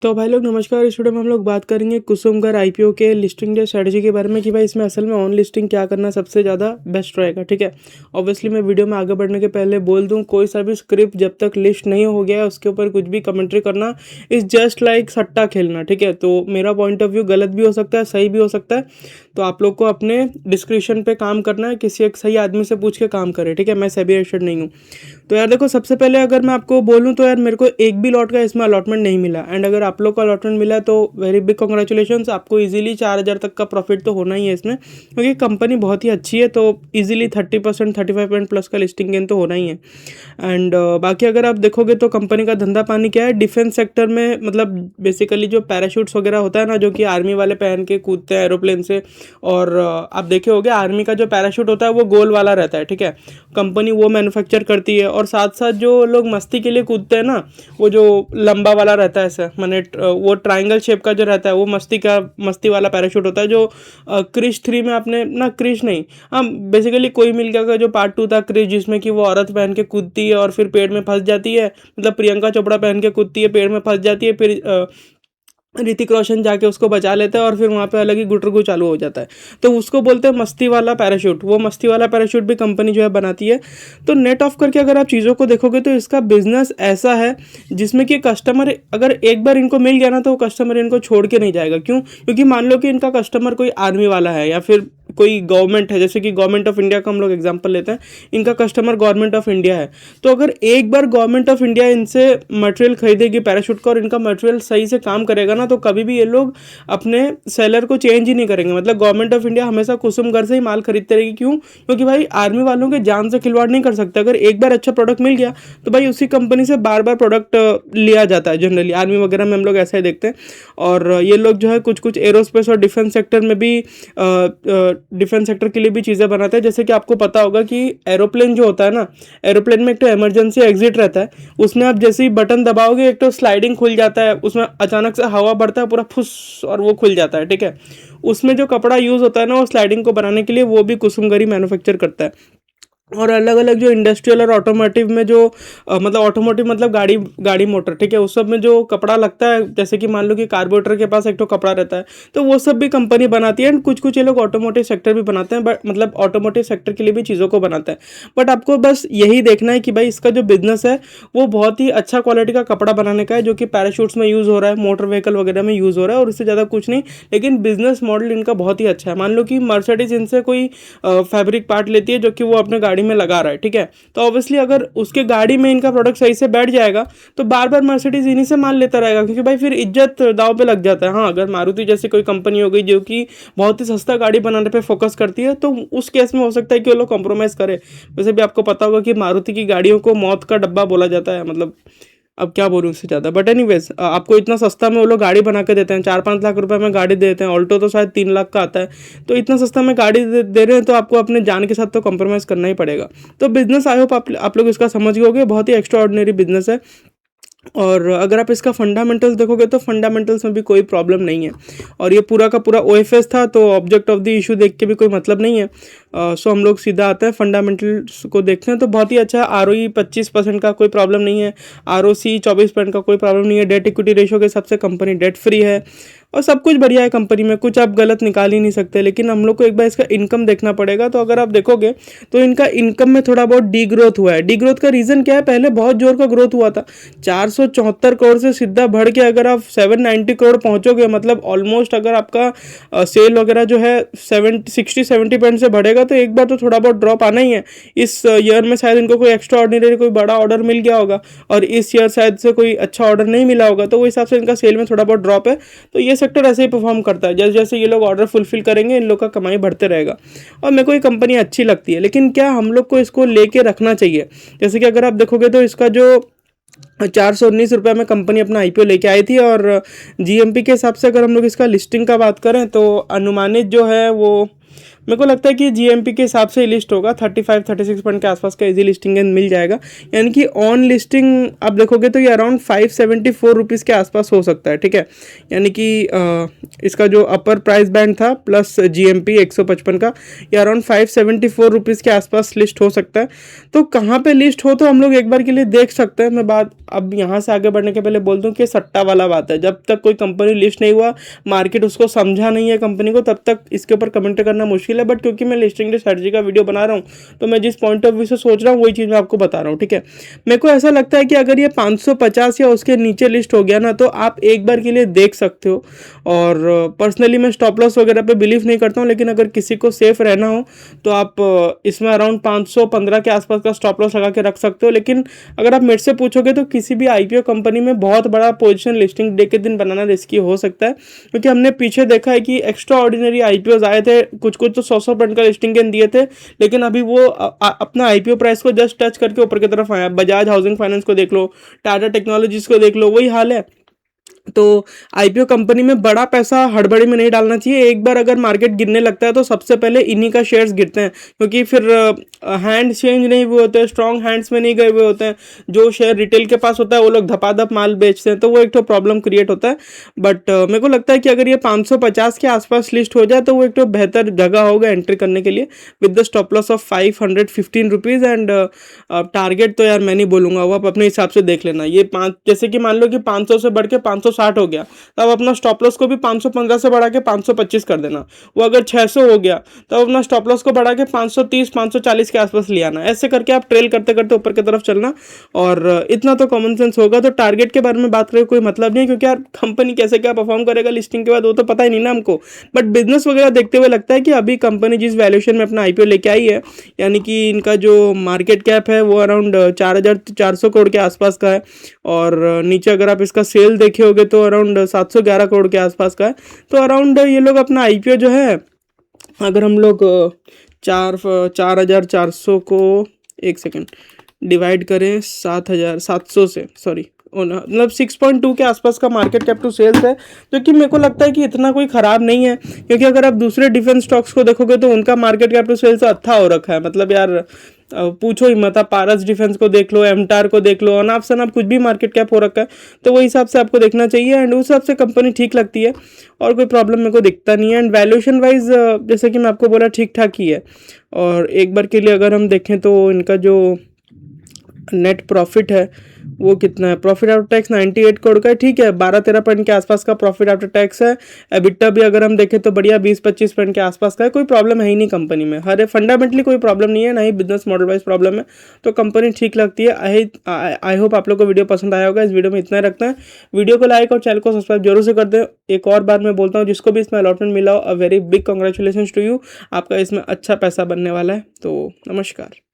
तो भाई लोग नमस्कार। इस वीडियो में हम लोग बात करेंगे कुसुमगर आईपीओ के लिस्टिंग डे स्ट्रेटजी के बारे में कि भाई इसमें असल में ऑन लिस्टिंग क्या करना सबसे ज़्यादा बेस्ट रहेगा। ठीक है, ऑब्वियसली मैं वीडियो में आगे बढ़ने के पहले बोल दूं, कोई सा भी स्क्रिप्ट जब तक लिस्ट नहीं हो गया है उसके ऊपर कुछ भी कमेंट्री करना इज़ जस्ट लाइक सट्टा खेलना। ठीक है, तो मेरा पॉइंट ऑफ व्यू गलत भी हो सकता है, सही भी हो सकता है, तो आप लोग को अपने डिस्क्रिप्शन पे काम करना है, किसी एक सही आदमी से पूछ के काम करें। ठीक है, मैं सेबी रजिस्टर्ड नहीं हूँ। तो यार देखो, सबसे पहले अगर मैं आपको बोलूँ तो यार मेरे को एक भी लॉट का इसमें अलॉटमेंट नहीं मिला, एंड अगर आप लोग को अलॉटमेंट मिला तो वेरी बिग कॉन्ग्रेचुलेशंस। आपको इजीली 4,000 तक का प्रॉफिट तो होना ही है इसमें, क्योंकि कंपनी बहुत ही अच्छी है, तो इजीली 30% 35% प्लस का लिस्टिंग गेन तो होना ही है। एंड बाकी अगर आप देखोगे तो कंपनी का धंधा पानी क्या है, डिफेंस सेक्टर में, मतलब बेसिकली जो पैराशूट्स वगैरह होता है ना, जो कि आर्मी वाले पहन के कूदते हैं एरोप्लेन से, और आप देखे होगे आर्मी का जो पैराशूट होता है वो गोल वाला रहता है। ठीक है, कंपनी वो मैन्युफैक्चर करती है, और साथ साथ जो लोग मस्ती के लिए कूदते हैं ना, वो जो लंबा वाला रहता है ऐसा, मैंने वो ट्राइंगल शेप का जो रहता है वो मस्ती वाला पैराशूट होता है, जो क्रिश 3 में आपने ना, क्रिश नहीं, हाँ बेसिकली कोई मिल गया का जो पार्ट 2 था क्रिश, जिसमें कि वो औरत पहन के कूदती है और फिर पेड़ में फंस जाती है, मतलब प्रियंका चोपड़ा पहन के कूदती है, पेड़ में फंस जाती है, फिर ऋतिक रोशन जाके उसको बचा लेता है, और फिर वहाँ पे अलग ही गुटरगू चालू हो जाता है। तो उसको बोलते हैं मस्ती वाला पैराशूट। वो मस्ती वाला पैराशूट भी कंपनी जो है बनाती है। तो नेट ऑफ करके अगर आप चीज़ों को देखोगे तो इसका बिजनेस ऐसा है जिसमें कि कस्टमर अगर एक बार इनको मिल गया ना, तो वो कस्टमर इनको छोड़ के नहीं जाएगा। क्यों? क्योंकि मान लो कि इनका कस्टमर कोई आर्मी वाला है या फिर कोई गवर्नमेंट है, जैसे कि गवर्नमेंट ऑफ इंडिया का हम लोग एग्जांपल लेते हैं, इनका कस्टमर गवर्नमेंट ऑफ इंडिया है। तो अगर एक बार गवर्नमेंट ऑफ इंडिया इनसे मटेरियल खरीदेगी पैराशूट का, और इनका मटेरियल सही से काम करेगा ना, तो कभी भी ये लोग अपने सेलर को चेंज ही नहीं करेंगे। मतलब गवर्नमेंट ऑफ इंडिया हमेशा कुसुमगर से ही माल खरीदते रहेगी। क्यों? क्योंकि भाई आर्मी वालों के जान से खिलवाड़ नहीं कर सकते। अगर एक बार अच्छा प्रोडक्ट मिल गया तो भाई उसी कंपनी से बार बार प्रोडक्ट लिया जाता है। जनरली आर्मी वगैरह में हम लोग ऐसा ही देखते हैं। और ये लोग जो है कुछ कुछ एरोस्पेस और डिफेंस सेक्टर में भी डिफेंस सेक्टर के लिए भी चीज़ें बनाते हैं। जैसे कि आपको पता होगा कि एरोप्लेन जो होता है ना, एरोप्लेन में एक तो इमरजेंसी एग्जिट रहता है, उसमें आप जैसे ही बटन दबाओगे एक तो स्लाइडिंग खुल जाता है, उसमें अचानक से हवा बढ़ता है पूरा फुस और वो खुल जाता है। ठीक है, उसमें जो कपड़ा यूज़ होता है ना वो स्लाइडिंग को बनाने के लिए, वो भी कुसुमगरी मैन्युफैक्चर करता है। और अलग अलग जो इंडस्ट्रियल और ऑटोमोटिव में जो मतलब ऑटोमोटिव मतलब गाड़ी मोटर, ठीक है, उस सब में जो कपड़ा लगता है, जैसे कि मान लो कि कार्बोरेटर के पास एक तो कपड़ा रहता है, तो वो सब भी कंपनी बनाती है। एंड कुछ कुछ ये लोग ऑटोमोटिव सेक्टर भी बनाते हैं, बट मतलब ऑटोमोटिव सेक्टर के लिए भी चीज़ों को बनाते हैं। बट आपको बस यही देखना है कि भाई इसका जो बिजनेस है वो बहुत ही अच्छा क्वालिटी का कपड़ा बनाने का है, जो कि पैराशूट्स में यूज़ हो रहा है, मोटर व्हीकल वगैरह में यूज़ हो रहा है, और इससे ज़्यादा कुछ नहीं। लेकिन बिजनेस मॉडल इनका बहुत ही अच्छा है। मान लो कि मर्सिडीज इनसे कोई फैब्रिक पार्ट लेती है जो कि वो अपने गाड़ी में लगा रहा है, ठीक है, तो ऑब्वियसली अगर उसके गाड़ी में इनका प्रोडक्ट सही से बैठ जाएगा तो बार बार मर्सिडीज इन्हीं से माल लेता रहेगा, क्योंकि भाई फिर इज्जत दाव पे लग जाता है। हाँ, अगर मारुति जैसी कोई कंपनी हो गई जो कि बहुत ही सस्ता गाड़ी बनाने पे फोकस करती है, तो उस केस में हो सकता है कि वो लोग कॉम्प्रोमाइज़ करे। वैसे भी आपको पता होगा कि मारुति की गाड़ियों को मौत का डब्बा बोला जाता है, मतलब अब क्या बोलूँ उससे ज़्यादा। बट एनीवेज, आपको इतना सस्ता में वो लोग गाड़ी बना के देते हैं, 4-5 लाख रुपए में गाड़ी देते हैं। ऑल्टो तो शायद 3 लाख का आता है, तो इतना सस्ता में गाड़ी दे रहे हैं, तो आपको अपने जान के साथ तो कॉम्प्रोमाइज़ करना ही पड़ेगा। तो बिजनेस आई होप आप लोग इसका समझ गए होगे, बहुत ही एक्स्ट्रा ऑर्डिनरी बिजनेस है। और अगर आप इसका फंडामेंटल्स देखोगे तो फंडामेंटल्स में भी कोई प्रॉब्लम नहीं है, और ये पूरा का पूरा ओएफएस था, तो ऑब्जेक्ट ऑफ द इशू देख के भी कोई मतलब नहीं है। सो हम लोग सीधा आते हैं फंडामेंटल्स को देखते हैं। तो बहुत ही अच्छा है। आरओई 25% का कोई प्रॉब्लम नहीं है, आरओसी 24% का कोई प्रॉब्लम नहीं है, डेट इक्विटी रेशो के हिसाब से कंपनी डेट फ्री है, और सब कुछ बढ़िया है कंपनी में, कुछ आप गलत निकाल ही नहीं सकते। लेकिन हम लोग को एक बार इसका इनकम देखना पड़ेगा। तो अगर आप देखोगे तो इनका इनकम में थोड़ा बहुत डी ग्रोथ हुआ है। डी ग्रोथ का रीज़न क्या है? पहले बहुत जोर का ग्रोथ हुआ था, 474 करोड़ से सीधा बढ़ के अगर आप 790 करोड़ पहुंचोगे, मतलब ऑलमोस्ट अगर आपका सेल वगैरह जो है 60-70% से बढ़ेगा, तो एक बार तो थोड़ा बहुत ड्रॉप आना ही है। इस ईयर में शायद इनको कोई एक्स्ट्रा ऑर्डिनरी कोई बड़ा ऑर्डर मिल गया होगा, और इस ईयर शायद से कोई अच्छा ऑर्डर नहीं मिला होगा, तो वो हिसाब से इनका सेल में थोड़ा बहुत ड्रॉप है। तो ये सेक्टर ऐसे ही परफॉर्म करता है, जैसे जैसे ये लोग ऑर्डर फुलफिल करेंगे इन लोग का कमाई बढ़ते रहेगा। और मेरे को ये कंपनी अच्छी लगती है, लेकिन क्या हम लोग को इसको लेके रखना चाहिए? जैसे कि अगर आप देखोगे तो इसका जो 419 रुपये में कंपनी अपना आईपीओ लेके आई थी, और जीएमपी के हिसाब से अगर हम लोग इसका लिस्टिंग का बात करें तो अनुमानित जो है वो मेरे को लगता है कि जीएमपी के हिसाब से लिस्ट होगा 35-36 पॉइंट के आसपास का इजी लिस्टिंग मिल जाएगा। यानी कि ऑन लिस्टिंग आप देखोगे तो ये अराउंड 574 रुपीज़ के आसपास हो सकता है, ठीक है। यानी कि इसका जो अपर प्राइस बैंड था प्लस जीएमपी 155 का, ये अराउंड 574 रुपीज़ के आसपास लिस्ट हो सकता है। तो कहाँ पे लिस्ट हो तो हम लोग एक बार के लिए देख सकते हैं। मैं बात अब यहाँ से आगे बढ़ने के पहले बोल दूँ कि सट्टा वाला बात है, जब तक कोई कंपनी लिस्ट नहीं हुआ, मार्केट उसको समझा नहीं है कंपनी को, तब तक इसके ऊपर कमेंट करना मुश्किल है। बट क्योंकि मैं लिस्टिंग की स्ट्रेटजी का वीडियो बना रहा हूँ तो मैं जिस पॉइंट ऑफ व्यू से सोच रहा हूँ वही चीज़ मैं आपको बता रहा हूँ, ठीक है। मेरे को ऐसा लगता है कि अगर ये 550 या उसके नीचे लिस्ट हो गया ना तो आप एक बार के लिए देख सकते हो। और पर्सनली मैं स्टॉप लॉस वगैरह पे बिलीव नहीं करता हूँ, लेकिन अगर किसी को सेफ रहना हो तो आप इसमें अराउंड 515 के आसपास का स्टॉप लॉस लगा के रख सकते हो। लेकिन अगर आप मेरे से पूछोगे तो किसी भी आईपीओ कंपनी में बहुत बड़ा पोजीशन लिस्टिंग डे के दिन बनाना रिस्की हो सकता है, क्योंकि हमने पीछे देखा है कि एक्स्ट्रा ऑर्डिनरी आईपीओ आए थे, कुछ कुछ तो 100 पॉइंट का लिस्टिंग गेन दिए थे, लेकिन अभी वो अपना आईपीओ प्राइस को जस्ट टच करके ऊपर की तरफ आया। बजाज हाउसिंग फाइनेंस को देख लो, टाटा टेक्नोलॉजीज को देख लो, वही हाल है। तो आईपीओ कंपनी में बड़ा पैसा हड़बड़ी में नहीं डालना चाहिए। एक बार अगर मार्केट गिरने लगता है तो सबसे पहले इन्हीं का शेयर्स गिरते हैं, क्योंकि फिर हैंड चेंज नहीं हुए होते हैं, स्ट्रॉन्ग हैंड्स में नहीं गए हुए होते हैं। जो शेयर रिटेल के पास होता है वो लोग धपाधप माल बेचते हैं, तो वो एक तो प्रॉब्लम क्रिएट होता है। बट मेरे को लगता है कि अगर ये 550 के आसपास लिस्ट हो जाए तो वो एक तो बेहतर जगह होगा एंट्री करने के लिए, with the stop loss of 515 rupees and target तो यार मैं नहीं बोलूँगा, वो आप अपने हिसाब से देख लेना। ये जैसे कि मान लो कि 500 से बढ़ के 560 हो गया, तब अपना स्टॉप लॉस को भी 515 से बढ़ा के 525 कर देना। वो अगर 600 हो गया तब अपना स्टॉप लॉस को बढ़ा के 530 540 के आसपास ले आना। ऐसे करके आप ट्रेल करते करते ऊपर की तरफ चलना, और इतना तो कॉमन सेंस होगा। तो टारगेट के बारे में बात करें कोई मतलब नहीं है, क्योंकि यार कंपनी कैसे क्या परफॉर्म करेगा लिस्टिंग के बाद वो तो पता ही नहीं ना हमको। बट बिजनेस वगैरह देखते हुए लगता है कि अभी कंपनी जिस वैल्यूएशन में अपना आईपीओ लेके आई है, यानी कि इनका जो मार्केट कैप है वो अराउंड 4400 करोड़ के आसपास का है, और नीचे अगर आप इसका सेल देखे होगे तो अराउंड 711 करोड़ के आसपास का है। तो अराउंड ये लोग अपना आईपीओ जो है, अगर हम लोग 4400 को एक सेकेंड डिवाइड करें 7700 से, सॉरी मतलब 6.2 के आसपास का मार्केट कैप टू सेल्स है, जो कि मेरे को लगता है कि इतना कोई ख़राब नहीं है। क्योंकि अगर आप दूसरे डिफेंस स्टॉक्स को देखोगे तो उनका मार्केट कैप टू सेल्स अच्छा हो रखा है। मतलब यार पूछो ही मत, आप पारस डिफेंस को देख लो, एमटार को देख लो, अनाप शनाप कुछ भी मार्केट कैप हो रखा है। तो वही हिसाब से आपको देखना चाहिए, एंड उस हिसाब से कंपनी ठीक लगती है और कोई प्रॉब्लम मेरे को दिखता नहीं है। एंड वैल्यूएशन वाइज जैसे कि मैं आपको बोला ठीक ठाक ही है। और एक बार के लिए अगर हम देखें तो इनका जो नेट प्रॉफिट है वो कितना है, प्रॉफिट आफ्टर टैक्स 98 करोड़ का है, ठीक है। 12-13 पॉइंट के आसपास का प्रॉफिट आफ्टर टैक्स है। एबिटा भी अगर हम देखें तो बढ़िया 20-25 पॉइंट के आसपास का है। कोई प्रॉब्लम है ही नहीं कंपनी में, हर फंडामेंटली कोई प्रॉब्लम नहीं है, ना ही बिजनेस मॉडल वाइज प्रॉब्लम है। तो कंपनी ठीक लगती है। आई होप आप लोग को वीडियो पसंद आया होगा। इस वीडियो में इतना ही रखते हैं। वीडियो को लाइक और चैनल को सब्सक्राइब जरूर से कर दें। एक और बार मैं बोलता हूँ, जिसको भी इसमें अलॉटमेंट मिला हो, a very big congratulation to you, आपका इसमें अच्छा पैसा बनने वाला है। तो नमस्कार।